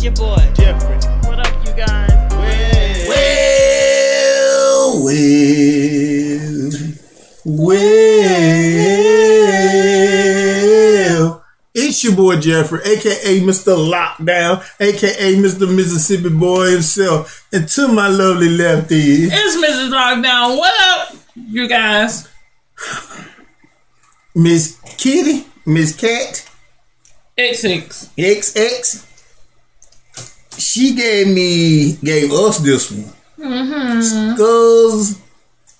your boy, Jeffrey. What up, you guys? Well, it's your boy Jeffrey, aka Mr. Lockdown, aka Mr. Mississippi Boy himself. And to my lovely lefty, It's Mrs. Lockdown. What up, you guys? Miss Kitty, Miss Cat, XX. XX. She gave us this one. Skullz,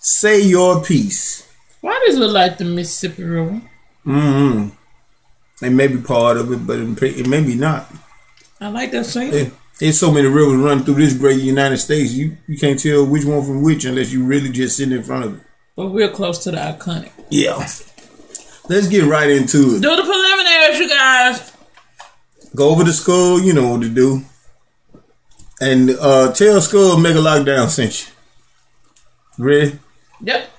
say your piece. Why does it look like the Mississippi River? It may be part of it, but it may be not. I like that saying. There's so many rivers running through this great United States, you can't tell which one from which unless you really just sitting in front of it. But we're close to the iconic. Yeah. Let's get right into it. Do the preliminaries, you guys. Go over to Skull, you know what to do. And tell Skull Mega Lockdown sent you. Ready? Yep.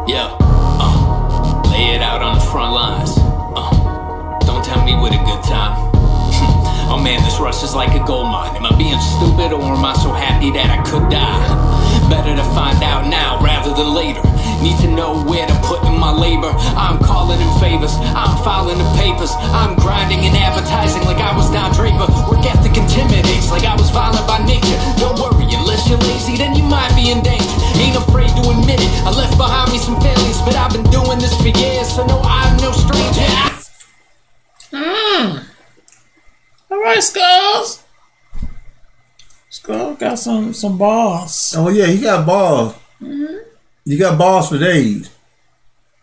Yeah, lay it out on the front lines. Don't tell me with a good time. Oh man, this rush is like a gold mine. Am I being stupid or am I so happy that I could die? Better to find out now rather than later. Need to know where to put in my labor. I'm calling in favors, I'm filing the papers. I'm grinding and advertising like I was Don Draper. Work ethic intimidates like I was violent by nature. Don't worry, unless you're lazy, then you might be in danger. Ain't afraid to admit it, I left behind me some failures, but I've been doing this for years, so no, I'm no stranger. Alright, Skullz. Skull got some balls. Oh yeah, he got balls. You got balls for days.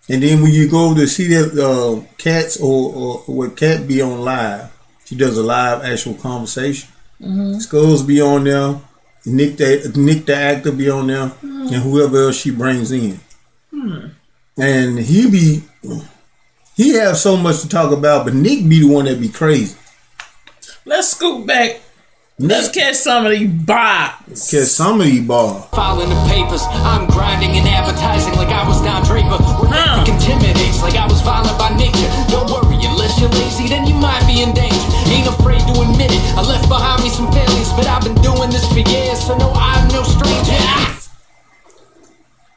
And then when you go to see that Cats or what Cat be on live, she does a live actual conversation. Skullz be on there. Nick the actor be on there, and whoever else she brings in. And he have so much to talk about, but Nick be the one that be crazy. Let's scoot back. Let's catch some of these bars. Catch some of these bars. Filing the papers, I'm grinding and advertising like I was Don Draper. Work ethic intimidates like I was violent by nature. Don't worry, unless you're lazy, then you might be in danger. Ain't afraid to admit it, I left behind me some failures, but I've been doing this for years, so no, I'm no stranger.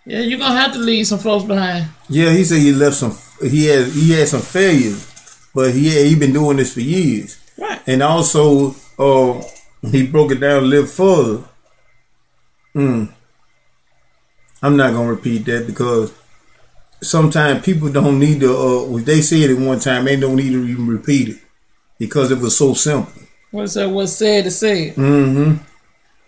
Yeah, you're gonna have to leave some folks behind. Yeah, he said he left some. He had some failures, but he been doing this for years. Right. And also, he broke it down a little further. I'm not gonna repeat that because sometimes people don't need to. They said it one time, they don't need to even repeat it because it was so simple. What's that? What's said is said. And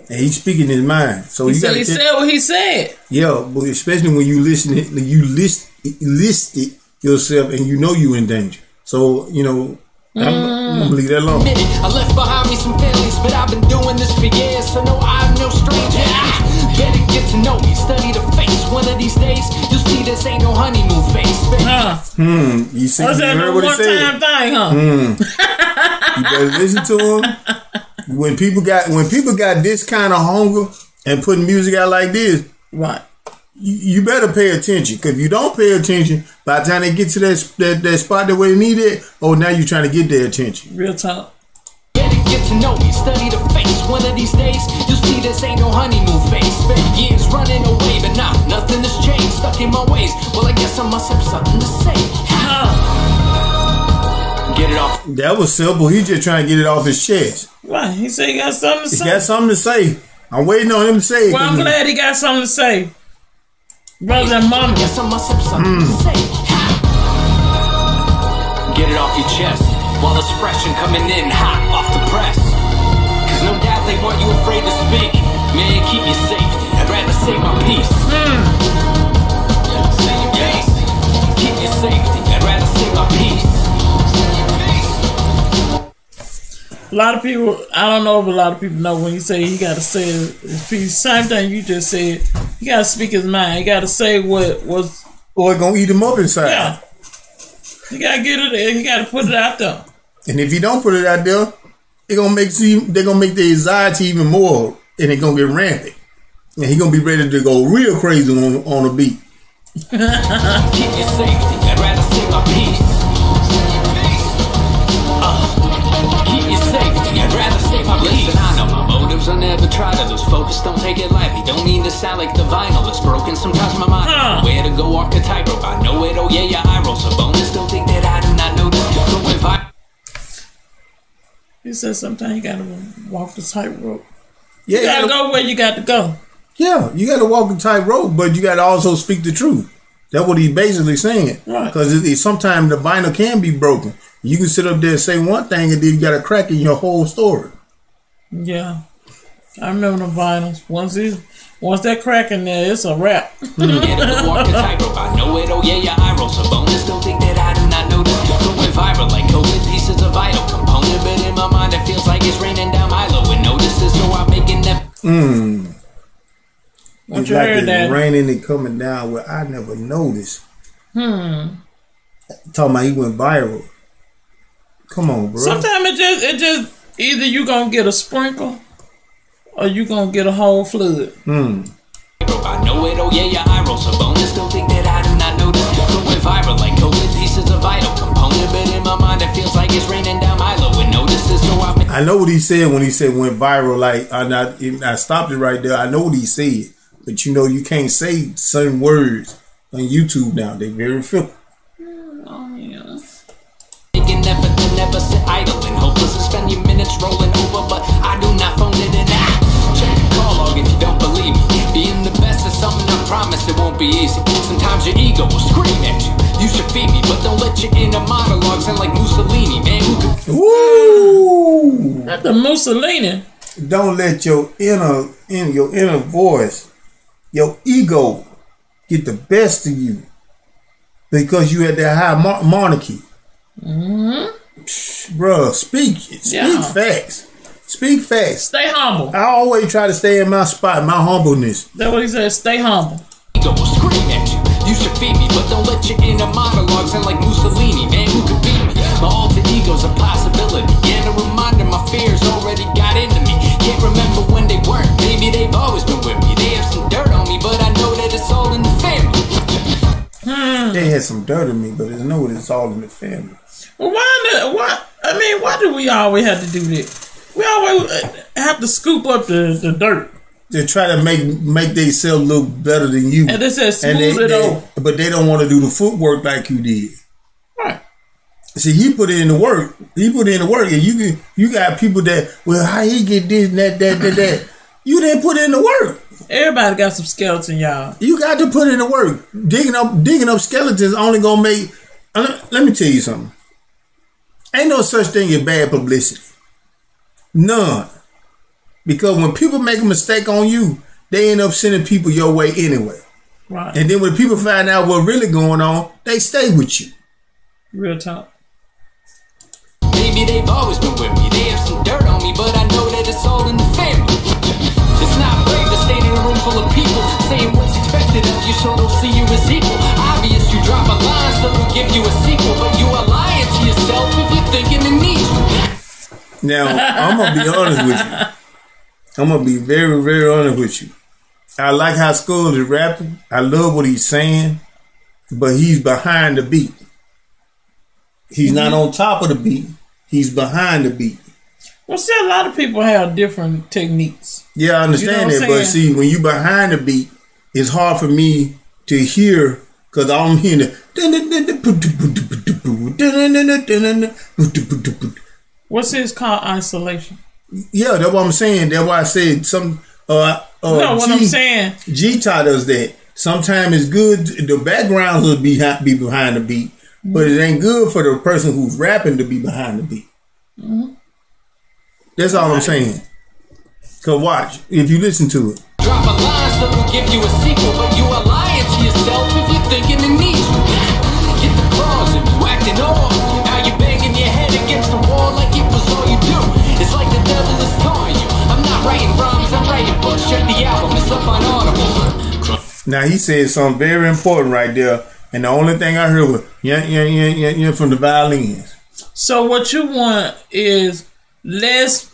he's speaking his mind. So He said what he said. Yeah, but especially when you listen, you list it yourself, and you know you in danger. So you know. I'm gonna leave that alone. I left behind me some failures, but I've been doing this for years, so no, I'm no stranger. Better get to know me, study the face. One of these days, you'll see this ain't no honeymoon face, baby. You see, What's you that heard what he said. thing, huh? You better listen to him. When people got this kind of hunger and putting music out like this, Right. you better pay attention. Because if you don't pay attention, by the time they get to that spot that where they need it, now you're trying to get their attention. Real talk. Better get to know me, study the face. One of these days, you'll see this ain't no honeymoon face. Spent years running away, but now nothing has changed. Stuck in my ways. Well, I guess I must have something to say. Get it off. That was simple. He's just trying to get it off his chest. Right. He said he got something to say. He got something to say. I'm waiting on him to say it. Well, I'm glad he got something to say. Brother and mama. Guess I must have something to say. Get it off your chest while it's fresh and coming in hot off the press. Cause no doubt they want you afraid to speak. Man, keep your safety. I'd rather save my peace. Keep your safety. I'd rather save my peace. lot of people, I don't know if a lot of people know when you say he got to say his piece. Same thing you just said. He got to speak his mind. He got to say what was. Or it's gonna eat him up inside. Yeah. You gotta get it there. You gotta put it out there. And if you don't put it out there, they're gonna make the anxiety even more, and it's gonna get rampant. And he's gonna be ready to go real crazy on the beat. Keep your safety. I'd rather save my peace. Keep your safety. I'd rather save my peace. Listen, I know my motives. I never try to lose focus. Don't take it lightly. Don't mean to sound like the vinyl is broken. Sometimes my mind where to go walk a tightrope. I know it. Oh yeah, your eye rolls a bonus. Don't think that I do not know this. Go if I. He said sometimes you gotta walk the tightrope. Yeah, you gotta go where you got to go. Yeah, you gotta walk the tightrope, but you gotta also speak the truth. That's what he's basically saying. Right. Because sometimes the vinyl can be broken. You can sit up there and say one thing, and then you got a crack in your whole story. Yeah, I remember the vinyls. Once that crack in there, it's a wrap. Walk the tightrope. I know it. Oh yeah, your eye rolls a bonus. Don't think that I do not know this. Going viral like COVID. Pieces of vital component, but in my mind it feels like it's raining down Milo and notices. So I'm making that. It's like it's raining and coming down where I never noticed. Talking about he went viral. Come on, bro. Sometimes it just either you gonna get a sprinkle or you gonna get a whole flood. I know it, oh yeah, your eye rolls a bonus. Don't think that I do not know this. Going viral like COVID. Pieces of vital component, but in my mind it feels like it's raining down Milo and notices. So I know what he said when he said went viral. Like I stopped it right there. I know what he said. But you know, you can't say certain words on YouTube now. They're very filthy. Oh, yeah. Making effort to never sit idle and hopeless to spend your minutes rolling over, but I do not phone it in. Check the call log if you don't believe me. Being the best is something I promise it won't be easy. Sometimes your ego will scream at you. You should feed me, but don't let your inner monologue sound like Mussolini, man. Woo! Not the Mussolini. Don't let your inner voice, your ego, get the best of you because you had that high monarchy. Bruh, speak facts. Speak facts. Stay humble. I always try to stay in my spot, my humbleness. That's what he said. Stay humble. Ego will scream at you. You should feed me, but don't let your inner monologue sound like Mussolini, man. Who could beat me? My alter ego's a possibility, and a reminder my fears already got into me. Can't remember when they weren't. Maybe they've always been with me. They have some dirt on me, but I know that it's all in the family. They had some dirt on me, but I know it's all in the family. Well, why do we always have to do this? We always have to scoop up the dirt. They try to make themselves look better than you. And they said smooth it over. But they don't want to do the footwork like you did. Right. See, he put in the work. And you got people that, well, how he get this and that. You didn't put in the work. Everybody got some skeleton, y'all. You got to put in the work. Digging up skeletons only gonna make. Let me tell you something. Ain't no such thing as bad publicity. None. Because when people make a mistake on you, they end up sending people your way anyway. Right. And then when people find out what's really going on, they stay with you. Real talk. Maybe they've always been with me. They have some dirt on me, but I know that it's all in the family. It's not brave to stand in a room full of people saying what's expected of you, so they'll see you as equal. Obvious you drop a line, so they'll give you a sequel, but you are lying to yourself if you're thinking it needs you. Now, I'm going to be honest with you. I'm going to be very, very honest with you. I like how Skullz is rapping. I love what he's saying, but he's behind the beat. He's not on top of the beat. He's behind the beat. Well, see, a lot of people have different techniques. Yeah, I understand that, but see, when you behind the beat, it's hard for me to hear because I'm hearing the. What's this called? Isolation. Yeah, that's what I'm saying. That's why I said some. What I'm saying. G-Ty does that. Sometimes it's good. The backgrounds will be behind the beat, but it ain't good for the person who's rapping to be behind the beat. That's all I'm saying. Cause watch, if you listen to it. Drop a line so they'll give you a sequel, but you are lying to yourself if you're thinking it needs you. Get the claws and you acting off. Now you're banging your head against the wall like it was all you do. It's the album is up on Audible. Now he said something very important right there, and the only thing I heard was yeah from the violins. So what you want is less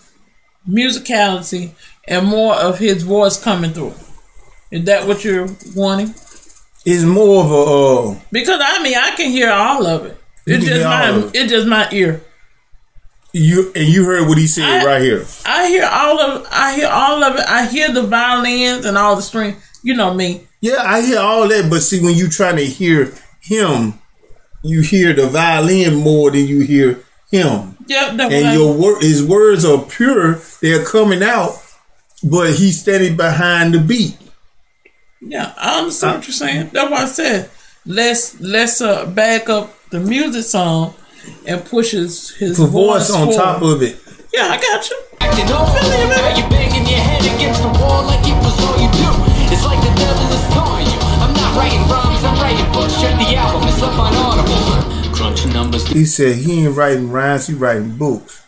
musicality and more of his voice coming through. Is that what you're wanting? It's more of a because I can hear all of it. It's just my ear. You heard what he said right here. I hear all of it. I hear the violins and all the strings. You know me. Yeah, I hear all that, but see, when you trying to hear him, you hear the violin more than you hear him. Yeah, and his words are pure; they're coming out, but he's standing behind the beat. Yeah, I understand what you're saying. That's why I said let's back up the music song and pushes his voice on forward. top of it. Yeah, I got you. Acting over, are you banging your head against the wall like it was all you do? It's like the devil is taunting you. I'm not writing rhymes, I'm writing books. Check the album, it's up on Audible. Crunching numbers. He said he ain't writing rhymes, he writing books.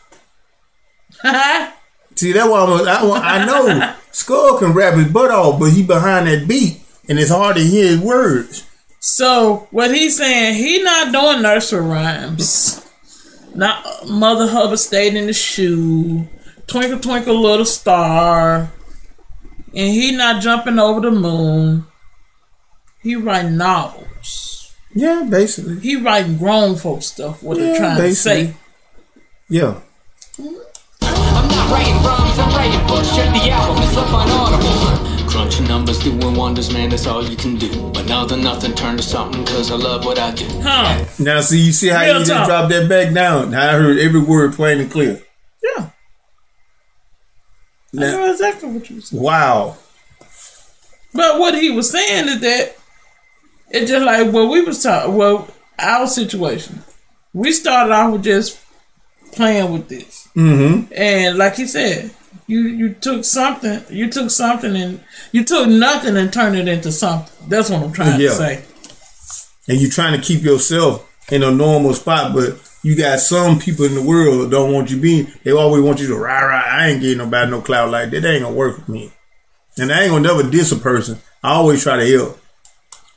See, that's why I know Skull can rap his butt off, but he behind that beat, and it's hard to hear his words. So what he's saying, he not doing nursery rhymes. Not Mother Hubbard stayed in the shoe, Twinkle Twinkle Little Star, and he not jumping over the moon. He writing novels. Yeah, basically. He writing grown folk stuff. What they're trying to say. Yeah. I'm not writing rhymes, I'm writing books. Check the album, it's up on Audible. Crunching numbers, doing wonders, man, that's all you can do. But now the nothing turned to something, cause I love what I do. Huh. Now see, you see how you just dropped that back down? I heard every word plain and clear. Yeah. Now, I know exactly what you were saying. Wow. But what he was saying is that it's just like what we was talking, our situation. We started off with just playing with this. Mm-hmm. And like he said, you took something and you took nothing and turned it into something. That's what I'm trying to say. And you're trying to keep yourself in a normal spot, but you got some people in the world don't want you being. They always want you to rah. I ain't getting nobody no clout like that. That ain't gonna work with me. And I ain't gonna never diss a person. I always try to help.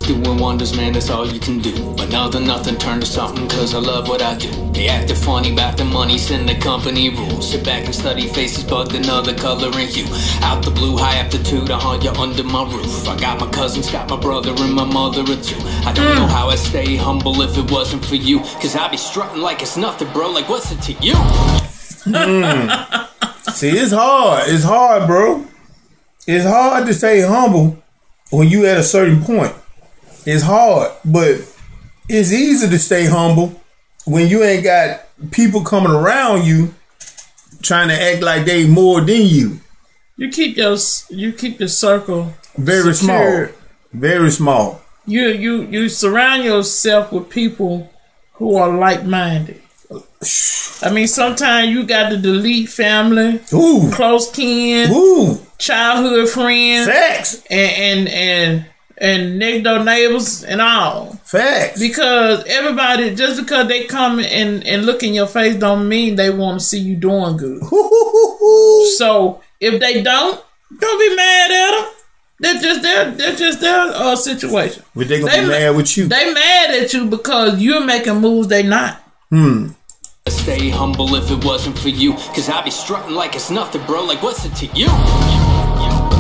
Doing wonders, man, that's all you can do. But now the nothing turned to something, cause I love what I do. They acted funny about the money, send the company rules. Sit back and study faces, bugged another color in hue. Out the blue, high aptitude, you're under my roof. I got my cousins, got my brother and my mother or two. I don't know how I'd stay humble if it wasn't for you. Cause I'd be strutting like it's nothing, bro, like what's it to you? See, it's hard, bro. It's hard to stay humble when you at a certain point. It's hard, but it's easy to stay humble when you ain't got people coming around you trying to act like they more than you. You keep your circle very secured. Small. Very small. You surround yourself with people who are like-minded. I mean, sometimes you got to delete family, close kin, childhood friends, facts, and next door neighbors and all. Facts. Because everybody, just because they come and look in your face don't mean they want to see you doing good. So if they don't be mad at them. That's just their situation. But they gonna be mad with you. They mad at you because you're making moves they not. Stay humble if it wasn't for you. Cause I be strutting like it's nothing, bro. Like what's it to you?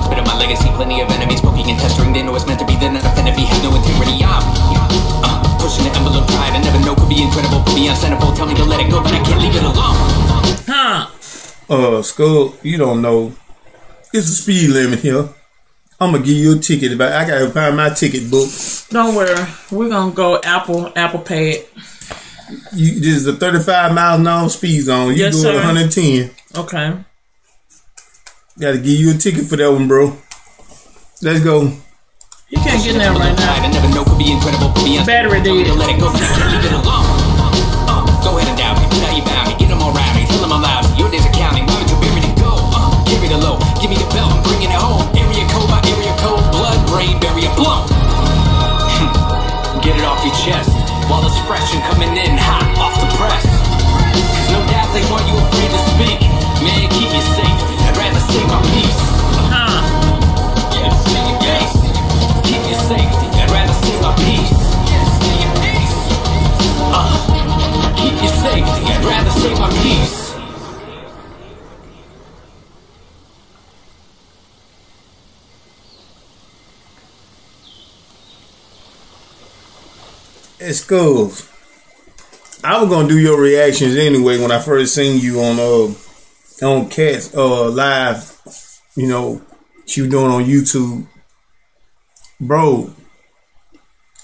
Spit on my legacy, plenty of enemies poking and pestering. They know it's meant to be, they're not finna be. Have no integrity, pushing the envelope, tried. I never know, could be incredible, could be uncenable. Tell me to let it go, but I can't leave it alone. Skull, you don't know. It's a speed limit here. I'm gonna give you a ticket, but I gotta find my ticket book. Don't worry, we're gonna go Apple Pay. This is a 35 miles an hour speed zone. You go at 110. Okay. Gotta give you a ticket for that one, bro. Let's go. You can't get in there right now. I never know, could be incredible, could be battery dead. Let it go, but I can't leave it alone. Go ahead and doubt me, now you bow me, get them all rowdy, tell them I'm lousy. Your days are counting, why would you bury to go? Carry the low, give me the belt, I'm bringing it home. Area code by area code, blood, brain barrier blown. Get it off your chest, while it's fresh and coming in hot off the press. Cause no doubt they want you afraid to speak. Man, keep you safe, I'd rather save my peace. Hey, Skullz, I was gonna do your reactions anyway when I first seen you on Cats live. You know, she was doing on YouTube, bro.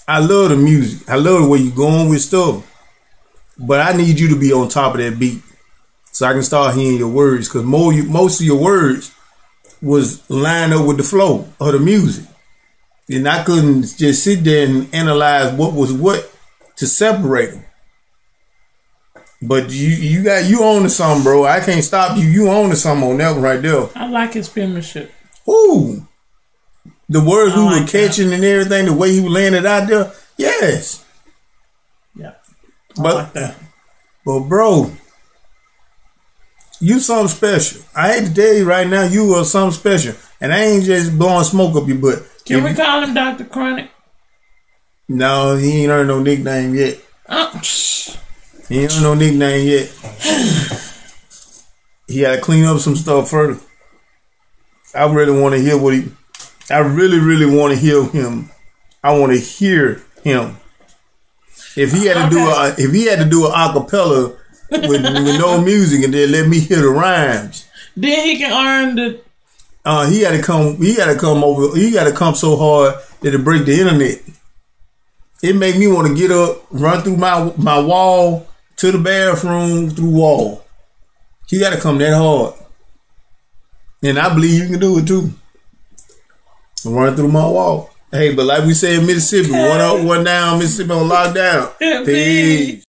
I love the music. I love the way you going with stuff, but I need you to be on top of that beat so I can start hearing your words. Cause most of your words was lined up with the flow of the music. And I couldn't just sit there and analyze what was what to separate them. But you on to something, bro. I can't stop you. You on to something on that one right there. I like his penmanship. Ooh. The words we were catching and everything, the way he was laying it out there. Yes. Yeah. I but, like that. But bro, you something special. I hate to tell you right now, you are something special. And I ain't just blowing smoke up your butt. Can we call him Dr. Chronic? No, he ain't earned no nickname yet. He ain't earned no nickname yet. He got to clean up some stuff first. I really want to hear what he... I really, really want to hear him. I want to hear him. If he had to do a acapella with no music and then let me hear the rhymes, then he can earn the... He got to come so hard that it break the internet. It made me want to get up, run through my wall to the bathroom through wall. He got to come that hard. And I believe you can do it too. Run through my wall. Hey, but like we say in Mississippi, one up, one down, Mississippi on lockdown. Peace.